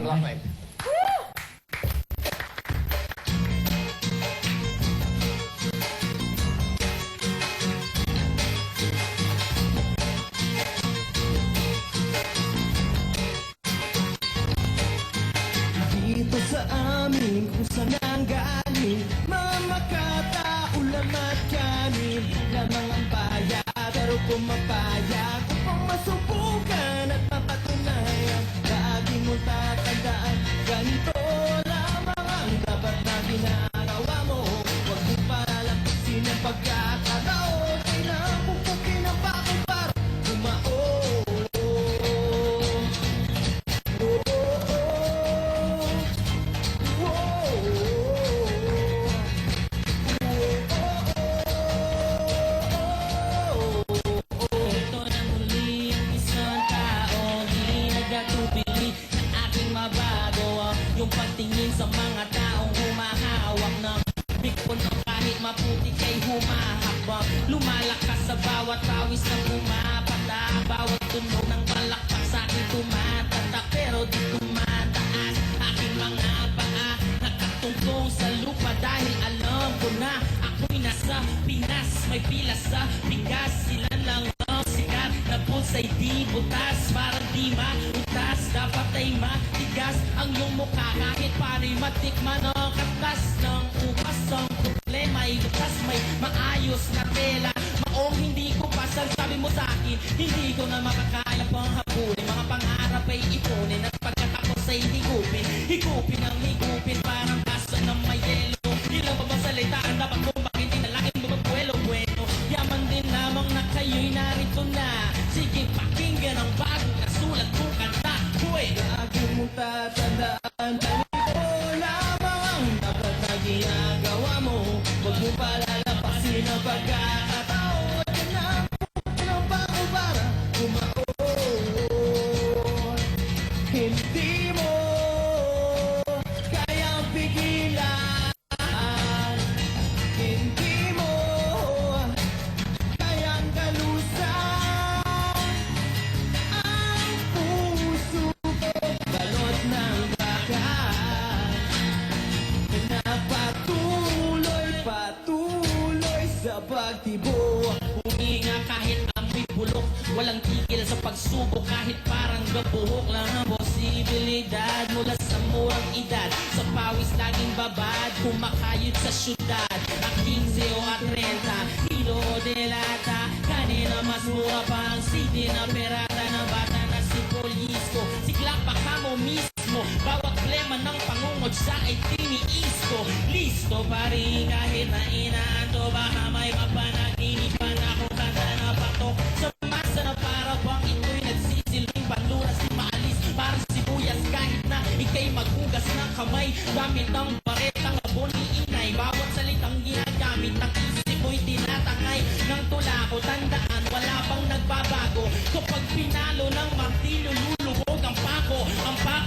natin. Okay. Dito sa amin kung saan ang galing mga makataulam at kanin lamang ang baya, pero kung mapaya upang masubukan at mapatunayan, lagi mong tatandaan ganito lamang ang dapat na ginagawa mo. Huwag mong palalampasin ang pagkakataon, kailangan pupukin ang bako para bumaon. Ito na muli ang isang taong di nagatubili na aking mabago yung pagtingin sa mga taong humahawak ng bigpon ng kahit maputi kay humahakbang. Lumalakas sa bawat pawis ng umapata, bawat tunog ng palakpak sa akin tumatatak, pero di tumataas aking mga paa nakatungtong sa lupa dahil alam ko na ako'y nasa Pinas. May pila sa bigas, sila lang ang sikat na pulsa'y di butas, parang di mautas, dapat ay matigas ang iyong mukha kahit pa'y matikman ang katas ng upas. Ang problema ay butas, may maayos na tela, maong hindi ko pasal. Sabi mo sa akin, hindi ko na makakaya pang habulin, mga pangarap ay ipunin at pagkatapos ay higupin, higupin ang higupin parang kaso ng may yelo. Ilang ba bang salita ang dapat kong bakitin na langit mo magbuelo-buelo? Yaman din lamang na kayo'y narito na, sige pakinggan ang bagong nasulat kong kanta. Hoy! Lagi mong tatandaan, ganito lamang ang dapat na ginagawa mo. Huwag mong palalampasin ang pagkakataon, kailangan pupukin ang bako para bumaon. Hindi mo kayang pigilan, hindi mo kayang galusan ang puso ko. Balot ng bakat na patuloy sa pagtibok. Huminga kahit amoy bulok, walang tigil sa pagsubok kahit parang gabuhok lang ang posibilidad mula sa murang edad. Sa pawis laging babad, kumakayod sa syudad. Ang 15 o at 30, kilo de lata, kanina mas mura pa ang city na perata ng bata na si Polisco. Siklak pa ka mo mismo, bawat klema ng pangungod sa ay tiniis ko. Listo pa rin kahit na inaanto, baka may mapanaginipan akong kanta na patok sa masa na para bang ito'y nagsisilbing banduras di maalis para sibuyas kahit na ikay maghugas ng kamay gamit ang baretang abon ni inay. Bawat salitang ginagamit ng isip mo'y tinatangay ng tula ko. Tandaan wala bang nagbabago kapag pinalo ng martilyo lulubog ang pako. Ang pako